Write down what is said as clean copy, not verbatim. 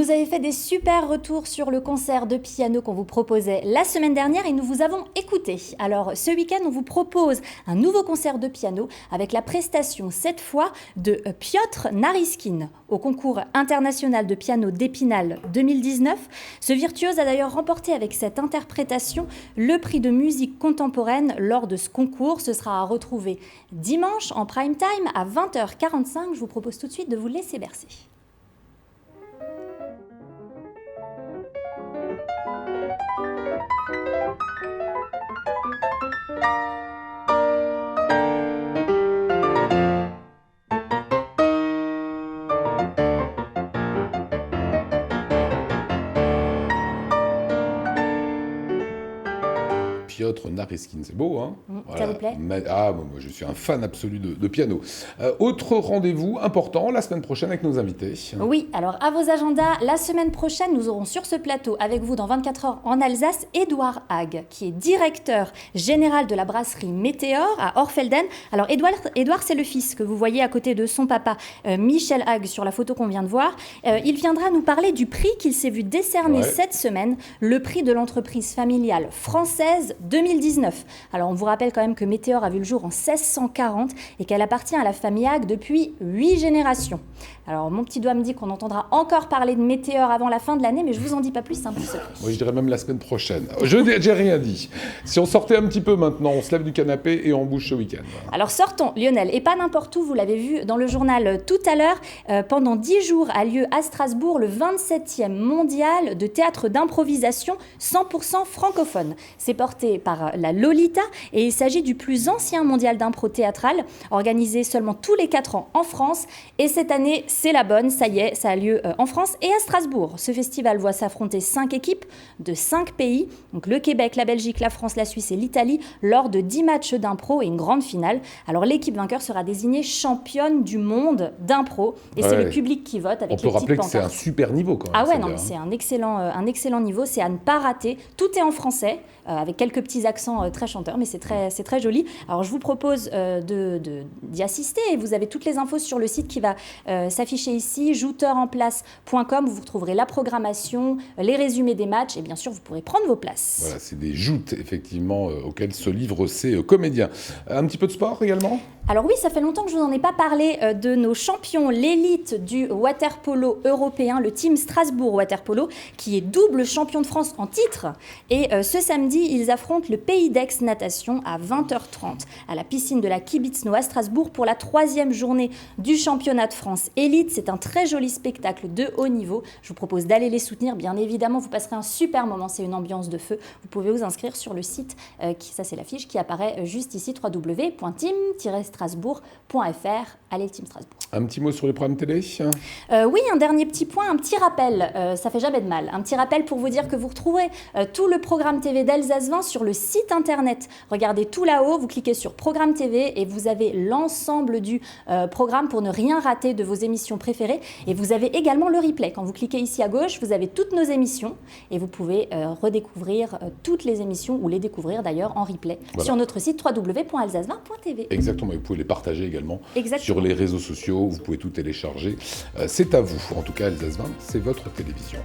nous avez fait des super retours sur le concert de piano qu'on vous proposait la semaine dernière et nous vous avons écouté. Alors ce week-end, on vous propose un nouveau concert de piano avec la prestation cette fois de Piotr Naryshkin au concours international de piano d'Épinal 2019. Ce virtuose a d'ailleurs remporté avec cette interprétation le prix de musique contemporaine lors de ce concours. Ce sera à retrouver dimanche en prime time à 20h45. Je vous propose tout de suite de vous laisser bercer. Piotr Naryshkin, c'est beau, hein? Voilà. Ça vous plaît? Moi, je suis un fan absolu de piano. Autre rendez-vous important, la semaine prochaine avec nos invités. Oui, alors à vos agendas, la semaine prochaine, nous aurons sur ce plateau avec vous dans 24 heures en Alsace, Édouard Hague, qui est directeur général de la brasserie Météor à Orfelden. Alors Édouard, c'est le fils que vous voyez à côté de son papa, Michel Hague, sur la photo qu'on vient de voir. Il viendra nous parler du prix qu'il s'est vu décerner cette semaine, le prix de l'entreprise familiale française 2019. Alors on vous rappelle quand même que Météor a vu le jour en 1640 et qu'elle appartient à la famille Hague depuis 8 générations. Alors mon petit doigt me dit qu'on entendra encore parler de Météor avant la fin de l'année, mais je vous en dis pas plus, c'est un peu secret. Moi je dirais même la semaine prochaine. J'ai rien dit. Si on sortait un petit peu maintenant, on se lève du canapé et on bouge ce week-end. Alors sortons Lionel, et pas n'importe où, vous l'avez vu dans le journal tout à l'heure, pendant 10 jours a lieu à Strasbourg le 27e mondial de théâtre d'improvisation 100% francophone. C'est porté par la Lolita et il s'agit du plus ancien mondial d'impro théâtral organisé seulement tous les 4 ans en France et cette année c'est la bonne, ça y est, ça a lieu en France et à Strasbourg. Ce festival voit s'affronter 5 équipes de 5 pays, donc le Québec, la Belgique, la France, la Suisse et l'Italie lors de 10 matchs d'impro et une grande finale. Alors l'équipe vainqueur sera désignée championne du monde d'impro et c'est le public qui vote avec les petites pancartes. On peut rappeler que c'est un super niveau quand même. Ah ouais, non mais c'est un excellent niveau, c'est à ne pas rater. Tout est en français avec quelques petits accents très chanteurs, mais c'est très joli. Alors je vous propose d'y assister et vous avez toutes les infos sur le site qui va s'afficher ici, jouteursenplace.com. Vous retrouverez la programmation, les résumés des matchs et bien sûr vous pourrez prendre vos places. Voilà, c'est des joutes effectivement auxquelles se livrent ces comédiens. Un petit peu de sport également ? Alors oui, ça fait longtemps que je vous en ai pas parlé de nos champions, l'élite du water-polo européen, le team Strasbourg water-polo, qui est double champion de France en titre. Et ce samedi, ils affrontent le Pays d'Aix Natation à 20h30 à la piscine de la Kibitz-No à Strasbourg pour la 3e journée du championnat de France élite. C'est un très joli spectacle de haut niveau. Je vous propose d'aller les soutenir. Bien évidemment, vous passerez un super moment. C'est une ambiance de feu. Vous pouvez vous inscrire sur le site, ça c'est l'affiche qui apparaît juste ici, www.team-strasbourg.fr. Allez, le Team Strasbourg. Un petit mot sur les programmes télé ? Oui, un dernier petit point, un petit rappel. Ça fait jamais de mal. Un petit rappel pour vous dire que vous retrouverez tout le programme TV d'Alsace 20 sur le site internet. Regardez tout là-haut, vous cliquez sur Programme TV et vous avez l'ensemble du programme pour ne rien rater de vos émissions préférées. Et vous avez également le replay. Quand vous cliquez ici à gauche, vous avez toutes nos émissions et vous pouvez redécouvrir toutes les émissions ou les découvrir d'ailleurs en replay sur notre site www.alsace20.tv. Exactement, et vous pouvez les partager également sur les réseaux sociaux, vous pouvez tout télécharger. C'est à vous, en tout cas Alsace 20, c'est votre télévision.